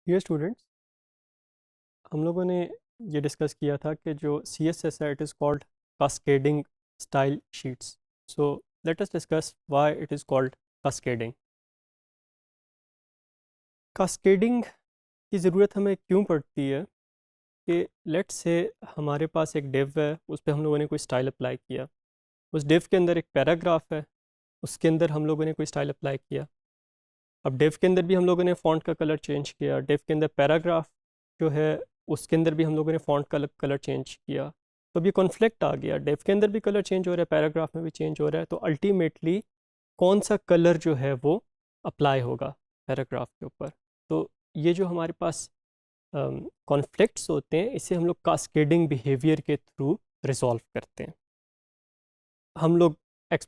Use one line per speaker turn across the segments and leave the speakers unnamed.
Dear students, हम लोगों ने ये डिस्कस किया था कि जो सी एस एस है it is called cascading style sheets. So let us discuss why it is called cascading. Cascading की ज़रूरत हमें क्यों पड़ती है कि लेट्स से हमारे पास एक डिव है, उस पर हम लोगों ने कोई स्टाइल अप्लाई किया. उस डिव के अंदर एक पैराग्राफ है, उसके अंदर हम लोगों ने कोई स्टाइल अप्लाई किया. अब डिव के अंदर भी हम लोगों ने फ़ॉन्ट का कलर चेंज किया, डिव के अंदर पैराग्राफ जो है उसके अंदर भी हम लोगों ने फ़ॉन्ट का कलर चेंज किया. तो अब ये कॉन्फ्लिक्ट आ गया, डिव के अंदर भी कलर चेंज हो रहा है, पैराग्राफ में भी चेंज हो रहा है. तो अल्टीमेटली कौन सा कलर जो है वो अप्लाई होगा पैराग्राफ के ऊपर. तो ये जो हमारे पास कॉन्फ्लिक्ट्स होते हैं इसे हम लोग कास्केडिंग बिहेवियर के थ्रू रिजॉल्व करते हैं. हम लोग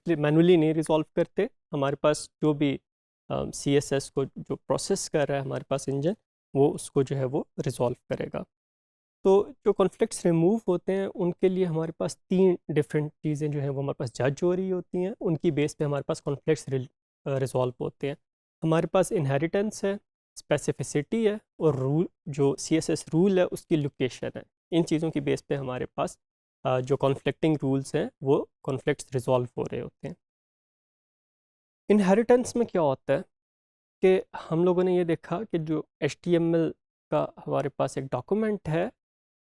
मैनुअली नहीं रिजॉल्व करते. हमारे पास जो भी सी एस एस को जो प्रोसेस कर रहा है हमारे पास इंजन, वो उसको जो है वो रिजॉल्व करेगा. तो जो कॉन्फ्लिक्ट्स रिमूव होते हैं उनके लिए हमारे पास तीन डिफरेंट चीज़ें जो हैं वो हमारे पास जज हो रही होती हैं. उनकी बेस पे हमारे पास कॉन्फ्लिक्ट्स रिजॉल्व होते हैं. हमारे पास इनहेरिटेंस है, स्पेसिफिसिटी है, और रूल जो सी एस एस रूल है उसकी लोकेशन है. इन चीज़ों की बेस पे हमारे पास जो कॉन्फ्लिक्टिंग रूल्स हैं वो कॉन्फ्लिक्ट्स रिजॉल्व हो रहे होते हैं. इनहेरिटेंस में क्या होता है कि हम लोगों ने ये देखा कि जो HTML का हमारे पास एक डॉक्यूमेंट है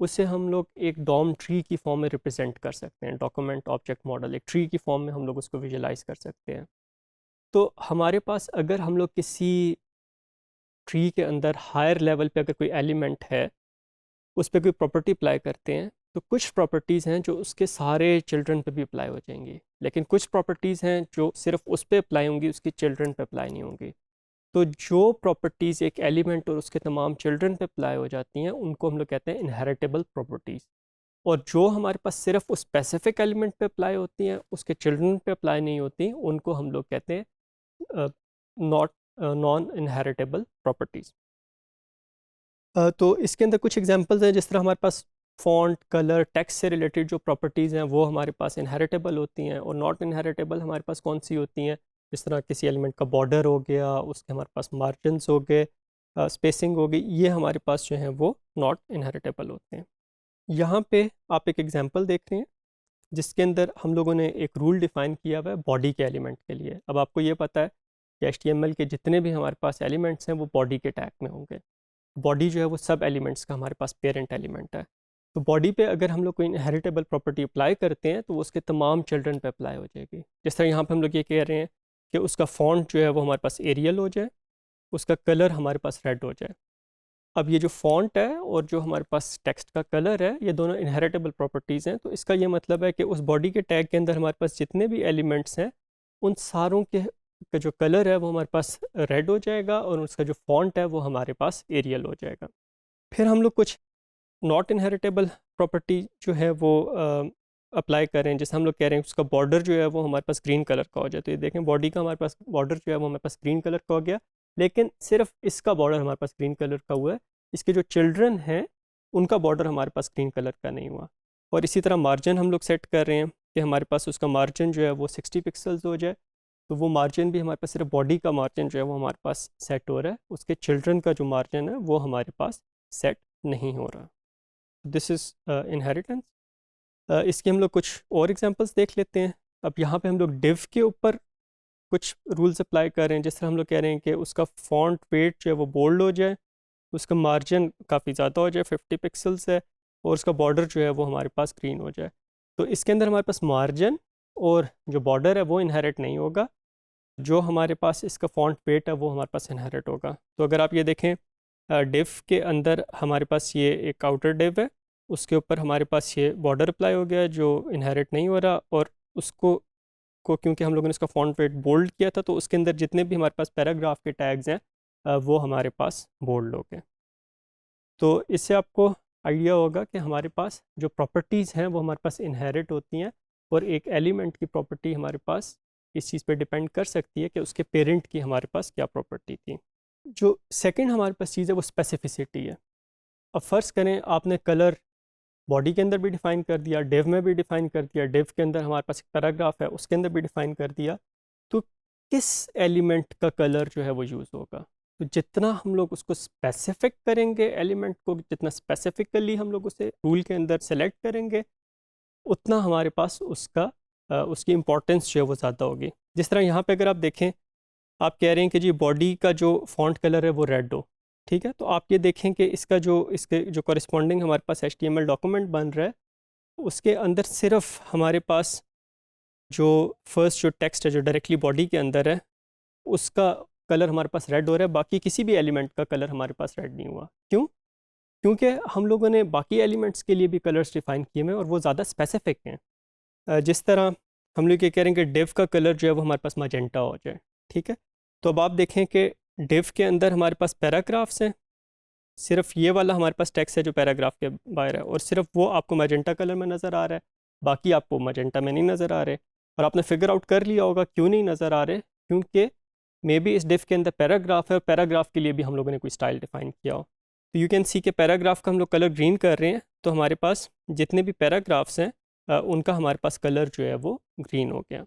उसे हम लोग एक डॉम ट्री की फॉर्म में रिप्रेजेंट कर सकते हैं. डॉक्यूमेंट ऑब्जेक्ट मॉडल एक ट्री की फॉर्म में हम लोग उसको विजुलाइज कर सकते हैं. तो हमारे पास अगर हम लोग किसी ट्री के अंदर हायर लेवल पे अगर कोई एलिमेंट है उस पर कोई प्रॉपर्टी अप्लाई करते हैं तो कुछ प्रॉपर्टीज़ हैं जो उसके सारे चिल्ड्रन पे भी अप्लाई हो जाएंगी, लेकिन कुछ प्रॉपर्टीज़ हैं जो सिर्फ उस पर अप्लाई होंगी, उसकी चिल्ड्रन पे अप्लाई नहीं होंगी. तो जो प्रॉपर्टीज़ एक एलिमेंट और उसके तमाम चिल्ड्रन पे अप्लाई हो जाती हैं उनको हम लोग कहते हैं इनहेरिटेबल प्रॉपर्टीज़. और जो हमारे पास सिर्फ उस स्पेसिफिक एलिमेंट पे अप्लाई होती हैं, उसके चिल्ड्रन पे अप्लाई नहीं होती, उनको हम लोग कहते हैं नॉट नॉन इनहेरिटेबल प्रॉपर्टीज़. तो इसके अंदर कुछ एग्जांपल्स हैं. जिस तरह हमारे पास फॉन्ट, कलर, टेक्स्ट से रिलेटेड जो प्रॉपर्टीज़ हैं वो हमारे पास इनहेरिटेबल होती हैं, और नॉट इनहेरिटेबल हमारे पास कौन सी होती हैं. जिस तरह किसी एलिमेंट का बॉर्डर हो गया, उसके हमारे पास मार्जिनस हो गए, स्पेसिंग हो गई, ये हमारे पास जो हैं वो नॉट इनहेरिटेबल होते हैं. यहाँ पे आप एक एग्जांपल देख रहे हैं जिसके अंदर हम लोगों ने एक रूल डिफाइन किया हुआ है बॉडी के एलिमेंट के लिए. अब आपको ये पता है कि HTML के जितने भी हमारे पास एलिमेंट्स हैं वो बॉडी के टैग में होंगे. बॉडी जो है वो सब एलिमेंट्स का हमारे पास पेरेंट एलिमेंट है. तो बॉडी पे अगर हम लोग कोई इनहेरिटेबल प्रॉपर्टी अप्लाई करते हैं तो वो उसके तमाम चिल्ड्रन पे अप्लाई हो जाएगी. जिस तरह यहाँ पे हम लोग ये कह रहे हैं कि उसका फॉन्ट जो है वो हमारे पास एरियल हो जाए, उसका कलर हमारे पास रेड हो जाए. अब ये जो फॉन्ट है और जो हमारे पास टेक्स्ट का कलर है ये दोनों इनहेरिटेबल प्रॉपर्टीज़ हैं. तो इसका ये मतलब है कि उस बॉडी के टैग के अंदर हमारे पास जितने भी एलिमेंट्स हैं उन सारों के का जो कलर है वो हमारे पास रेड हो जाएगा, और उसका जो फॉन्ट है वो हमारे पास एरियल हो जाएगा. फिर हम लोग कुछ नॉट इनहेरिटेबल प्रॉपर्टी जो है वो अप्लाई करें. जैसे हम लोग कह रहे हैं उसका बॉर्डर जो है वो हमारे पास ग्रीन कलर का हो जाए. तो ये देखें बॉडी का हमारे पास बॉर्डर जो है वो हमारे पास ग्रीन कलर का हो गया, लेकिन सिर्फ इसका बॉर्डर हमारे पास ग्रीन कलर का हुआ है. इसके जो चिल्ड्रन हैं उनका बॉर्डर हमारे पास ग्रीन कलर का नहीं हुआ. और इसी तरह मार्जिन हम लोग सेट कर रहे हैं कि हमारे पास उसका मार्जिन जो है वो 60 पिक्सल्स हो जाए. तो वो मार्जिन भी हमारे पास सिर्फ बॉडी का मार्जिन जो है वो हमारे पास सेट हो रहा है, उसके चिल्ड्रन का जो मार्जिन है वो हमारे पास सेट नहीं हो रहा. This is inheritance. इसके हम लोग कुछ और एग्जांपल्स देख लेते हैं. अब यहाँ पे हम लोग डिव के ऊपर कुछ रूल्स अप्लाई कर रहे हैं. जिस तरह हम लोग कह रहे हैं कि उसका फॉन्ट वेट जो है वो बोल्ड हो जाए, उसका मार्जिन काफ़ी ज़्यादा हो जाए, 50 पिक्सल्स है, और उसका बॉर्डर जो है वो हमारे पास ग्रीन हो जाए. तो इसके अंदर हमारे पास मार्जिन और जो बॉर्डर है वो इनहेरिट नहीं होगा. जो हमारे पास इसका फॉन्ट वेट है वो हमारे पास इनहेरिट होगा. तो अगर आप ये देखें डिव के अंदर हमारे पास ये एक आउटर डिव है, उसके ऊपर हमारे पास ये बॉर्डर अप्लाई हो गया जो इनहेरिट नहीं हो रहा, और उसको क्योंकि हम लोगों ने इसका फॉन्ट वेट बोल्ड किया था तो उसके अंदर जितने भी हमारे पास पैराग्राफ के टैग्स हैं वो हमारे पास बोल्ड हो गए. तो इससे आपको आइडिया होगा कि हमारे पास जो प्रॉपर्टीज़ हैं वो हमारे पास इनहेरिट होती हैं, और एक एलिमेंट की प्रॉपर्टी हमारे पास इस चीज़ पे डिपेंड कर सकती है कि उसके पेरेंट की हमारे पास क्या प्रॉपर्टी थी. जो सेकंड हमारे पास चीज़ है वो स्पेसिफिसिटी है. अब फ़र्ज़ करें आपने कलर बॉडी के अंदर भी डिफ़ाइन कर दिया, डिव में भी डिफ़ाइन कर दिया, डिव के अंदर हमारे पास एक पैराग्राफ है उसके अंदर भी डिफ़ाइन कर दिया. तो किस एलिमेंट का कलर जो है वो यूज़ होगा. तो जितना हम लोग उसको स्पेसिफिक करेंगे एलिमेंट को, जितना स्पेसिफिकली हम लोग उसे रूल के अंदर सेलेक्ट करेंगे, उतना हमारे पास उसकी इम्पोर्टेंस जो है वो ज़्यादा होगी। जिस तरह यहाँ पे अगर आप देखें, आप कह रहे हैं कि जी बॉडी का जो फॉन्ट कलर है वो रेड हो, ठीक है, तो आप ये देखें कि इसके जो कॉरिस्पॉन्डिंग हमारे पास HTML डॉक्यूमेंट बन रहा है, उसके अंदर सिर्फ हमारे पास जो फर्स्ट जो टेक्स्ट है जो डायरेक्टली बॉडी के अंदर है, उसका कलर हमारे पास रेड हो रहा है, बाकी किसी भी एलिमेंट का कलर हमारे पास रेड नहीं हुआ। क्यों? क्योंकि हम लोगों ने बाकी एलिमेंट्स के लिए भी कलर्स डिफाइन किए हुए हैं और वो ज़्यादा स्पेसिफिक हैं। जिस तरह हम लोग ये कह रहे हैं कि डिव का कलर जो है वो हमारे पास मैजेंटा हो जाए, ठीक है, तो अब आप देखें कि डिव के अंदर हमारे पास पैराग्राफ्स हैं, सिर्फ ये वाला हमारे पास टेक्स्ट है जो पैराग्राफ के बाहर है, और सिर्फ वो आपको मैजेंटा कलर में नज़र आ रहा है, बाकी आपको मैजेंटा में नहीं नज़र आ रहे। और आपने फिगर आउट कर लिया होगा क्यों नहीं नज़र आ रहे, क्योंकि मे बी इस डिव के अंदर पैराग्राफ है और पैराग्राफ के लिए भी हम लोगों ने कोई स्टाइल डिफाइन किया हो। तो यू कैन सी के पैराग्राफ का हम लोग कलर ग्रीन कर रहे हैं, तो हमारे पास जितने भी पैराग्राफ्स हैं उनका हमारे पास कलर जो है वो ग्रीन हो गया।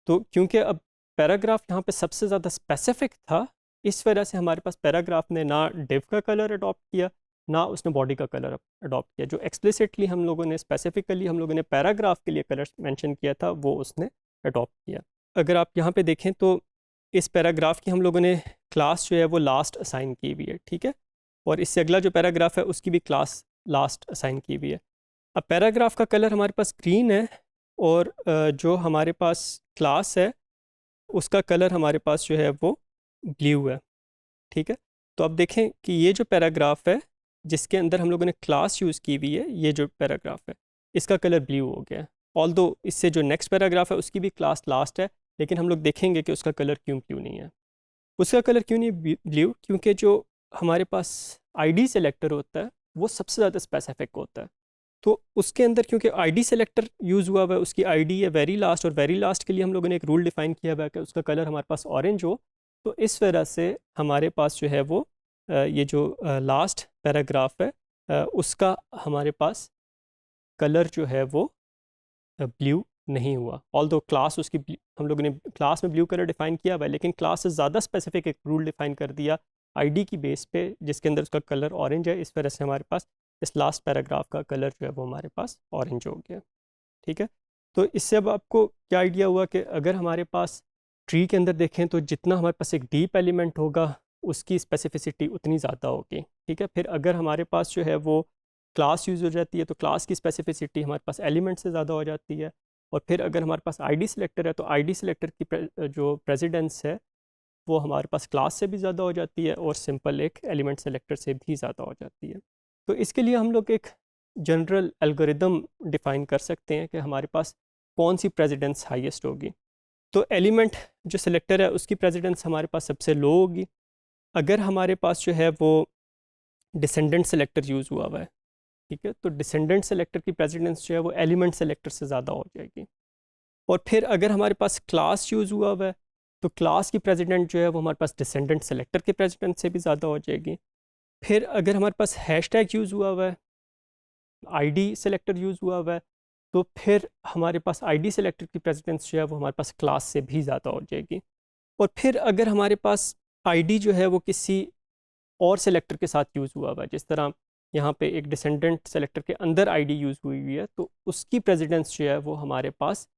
तो क्योंकि अब पैराग्राफ यहाँ पे सबसे ज़्यादा स्पेसिफिक था, इस वजह से हमारे पास पैराग्राफ ने ना डिव का कलर अडॉप्ट किया, ना उसने बॉडी का कलर अडॉप्ट किया। जो एक्सप्लिसिटली हम लोगों ने स्पेसिफिकली हम लोगों ने पैराग्राफ के लिए कलर मेंशन किया था, वो उसने अडॉप्ट किया। अगर आप यहाँ पे देखें तो इस पैराग्राफ की हम लोगों ने क्लास जो है वो लास्ट असाइन की हुई है, ठीक है, और इससे अगला जो पैराग्राफ है उसकी भी क्लास लास्ट असाइन की हुई है। अब पैराग्राफ का कलर हमारे पास ग्रीन है और जो हमारे पास क्लास है उसका कलर हमारे पास जो है वो ब्लू है, ठीक है। तो अब देखें कि ये जो पैराग्राफ है जिसके अंदर हम लोगों ने क्लास यूज़ की हुई है, ये जो पैराग्राफ है इसका कलर ब्लू हो गया है। ऑल्दो इससे जो नेक्स्ट पैराग्राफ है उसकी भी क्लास लास्ट है, लेकिन हम लोग देखेंगे कि उसका कलर क्यों ब्लू नहीं है। उसका कलर क्यों नहीं ब्लू? क्योंकि जो हमारे पास आईडी सेलेक्टर होता है वो सबसे ज़्यादा स्पेसिफिक होता है। तो उसके अंदर क्योंकि आईडी सेलेक्टर यूज़ हुआ हुआ है, उसकी आईडी है वेरी लास्ट, और वेरी लास्ट के लिए हम लोगों ने एक रूल डिफाइन किया हुआ है कि उसका कलर हमारे पास ऑरेंज हो। तो इस वजह से हमारे पास जो है वो ये जो लास्ट पैराग्राफ है उसका हमारे पास कलर जो है वो ब्लू नहीं हुआ। ऑल्दो क्लास उसकी हम लोगों ने क्लास में ब्लू कलर डिफाइन किया हुआ है, लेकिन क्लास से ज़्यादा स्पेसिफिक एक रूल डिफाइन कर दिया आईडी की बेस पे जिसके अंदर उसका कलर ऑरेंज है। इस वजह से हमारे पास इस लास्ट पैराग्राफ का कलर जो है वो हमारे पास ऑरेंज हो गया, ठीक है। तो इससे अब आपको क्या आइडिया हुआ कि अगर हमारे पास ट्री के अंदर देखें तो जितना हमारे पास एक डीप एलिमेंट होगा उसकी स्पेसिफिसिटी उतनी ज़्यादा होगी, ठीक है। फिर अगर हमारे पास जो है वो क्लास यूज़ हो जाती है तो क्लास की स्पेसिफिसिटी हमारे पास एलिमेंट से ज़्यादा हो जाती है। और फिर अगर हमारे पास आईडी सेलेक्टर है तो आईडी सेलेक्टर की जो प्रेसिडेंस है वो हमारे पास क्लास से भी ज़्यादा हो जाती है और सिंपल एक एलिमेंट सेलेक्टर से भी ज़्यादा हो जाती है। तो इसके लिए हम लोग एक जनरल एल्गोरिदम डिफ़ाइन कर सकते हैं कि हमारे पास कौन सी प्रेसिडेंस हाईएस्ट होगी। तो एलिमेंट जो सेलेक्टर है उसकी प्रेसिडेंस हमारे पास सबसे लो होगी। अगर हमारे पास जो है वो डिसेंडेंट सेलेक्टर यूज़ हुआ है, ठीक है, तो डिसेंडेंट सेलेक्टर की प्रेसिडेंस जो है वो एलिमेंट सेलेक्टर से ज़्यादा हो जाएगी। और फिर अगर हमारे पास क्लास यूज़ हुआ है तो क्लास की प्रेसिडेंट जो है वो हमारे पास डिसेंडेंट सेलेक्टर के प्रेसिडेंट से भी ज़्यादा हो जाएगी। फिर अगर हमारे पास हैशटैग यूज़ हुआ है, आईडी सेलेक्टर यूज़ हुआ है, तो फिर हमारे पास आईडी सेलेक्टर की प्रेसिडेंस जो है वो हमारे पास क्लास से भी ज़्यादा हो जाएगी। और फिर अगर हमारे पास आईडी जो है वो किसी और सेलेक्टर के साथ यूज़ हुआ है, जिस तरह यहाँ पे एक डिसेंडेंट सेलेक्टर के अंदर आईडी यूज़ हुई हुई है, तो उसकी प्रेसिडेंस जो है वो हमारे पास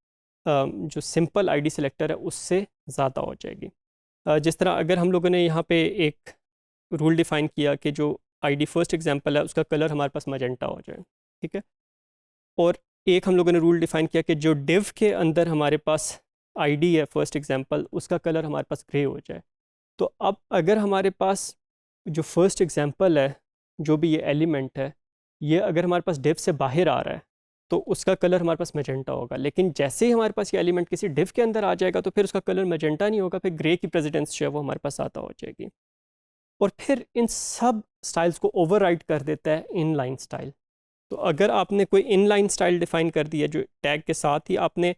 जो सिंपल आईडी सेलेक्टर है उससे ज़्यादा हो जाएगी। जिस तरह अगर हम लोगों ने यहाँ पे एक रूल डिफ़ाइन किया कि जो आईडी फर्स्ट एग्जांपल है उसका कलर हमारे पास मैजेंटा हो जाए, ठीक है, और एक हम लोगों ने रूल डिफ़ाइन किया कि जो डिव के अंदर हमारे पास आईडी है फर्स्ट एग्जांपल उसका कलर हमारे पास ग्रे हो जाए। तो अब अगर हमारे पास जो फर्स्ट एग्जांपल है, जो भी ये एलिमेंट है, ये अगर हमारे पास डिव से बाहर आ रहा है तो उसका कलर हमारे पास मैजेंटा होगा, लेकिन जैसे ही हमारे पास ये एलिमेंट किसी डिव के अंदर आ जाएगा तो फिर उसका कलर मैजेंटा नहीं होगा, फिर ग्रे की प्रेसिडेंस जो है वो हमारे पास ज़्यादा हो जाएगी। और फिर इन सब स्टाइल्स को ओवरराइड कर देता है इनलाइन स्टाइल। तो अगर आपने कोई इनलाइन स्टाइल डिफाइन कर दिया जो टैग के साथ ही आपने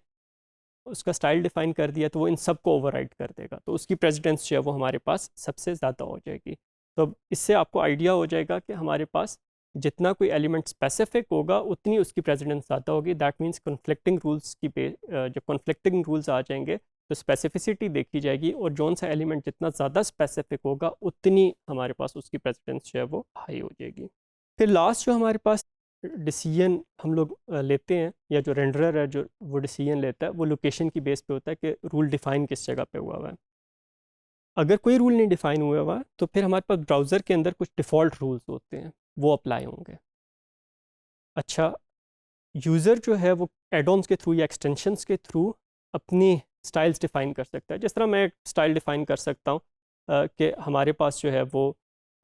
उसका स्टाइल डिफाइन कर दिया, तो वो इन सब को ओवरराइड कर देगा, तो उसकी प्रेसिडेंस जो है वो हमारे पास सबसे ज़्यादा हो जाएगी। तो इससे आपको आइडिया हो जाएगा कि हमारे पास जितना कोई एलिमेंट स्पेसिफिक होगा उतनी उसकी प्रेसिडेंस ज़्यादा होगी। दैट मीन्स कॉन्फ्लिक्टिंग रूल्स की जो कॉन्फ्लिक्टिंग रूल्स आ जाएंगे तो स्पेसिफिसिटी देखी जाएगी और जौन सा एलिमेंट जितना ज़्यादा स्पेसिफिक होगा उतनी हमारे पास उसकी प्रेसिडेंस जो है वो हाई हो जाएगी। फिर लास्ट जो हमारे पास डिसीजन हम लोग लेते हैं, या जो रेंडरर है जो वो डिसीजन लेता है, वो लोकेशन की बेस पे होता है कि रूल डिफ़ाइन किस जगह पे हुआ हुआ है। अगर कोई रूल नहीं डिफ़ाइन हुआ हुआ तो फिर हमारे पास ब्राउज़र के अंदर कुछ डिफ़ॉल्ट रूल्स होते हैं, वो अप्लाई होंगे। अच्छा, यूज़र जो है वो एडॉन्स के थ्रू या एक्सटेंशंस के थ्रू अपनी स्टाइल्स डिफ़ाइन कर सकता है। जिस तरह मैं एक स्टाइल डिफ़ाइन कर सकता हूँ कि हमारे पास जो है वो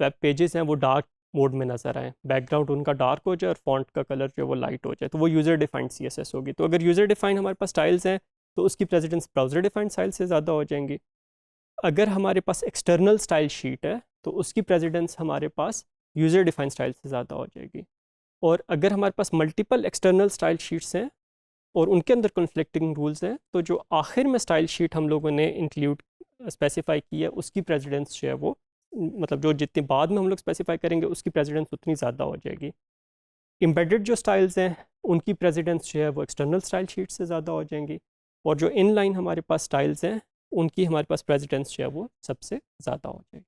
वेब पेजेस हैं वो डार्क मोड में नज़र आए, बैकग्राउंड उनका डार्क हो जाए और फॉन्ट का कलर जो है वो लाइट हो जाए, तो वो यूज़र डिफ़ाइंड CSS होगी। तो अगर यूज़र डिफ़ाइन हमारे पास स्टाइल्स हैं तो उसकी प्रेसिडेंस ब्राउज़र डिफ़ाइंड स्टाइल से ज़्यादा हो जाएंगी। अगर हमारे पास एक्सटर्नल स्टाइल शीट है तो उसकी प्रेसिडेंस हमारे पास यूज़र डिफ़ाइंड स्टाइल से ज़्यादा हो जाएगी। और अगर हमारे पास मल्टीपल एक्सटर्नल स्टाइल शीट्स हैं और उनके अंदर कॉन्फ्लिक्टिंग रूल्स हैं, तो जो आखिर में स्टाइल शीट हम लोगों ने इंक्लूड स्पेसिफाई की है उसकी प्रेसिडेंस जो है वो, मतलब जो जितनी बाद में हम लोग स्पेसिफाई करेंगे उसकी प्रेसिडेंस उतनी ज़्यादा हो जाएगी। एम्बेडेड जो स्टाइल्स हैं उनकी प्रेसिडेंस जो है वो एक्सटर्नल स्टाइल शीट से ज़्यादा हो जाएंगी, और जो इन लाइन हमारे पास स्टाइल्स हैं उनकी हमारे पास प्रेसिडेंस जो है वो सबसे ज़्यादा हो जाएगी।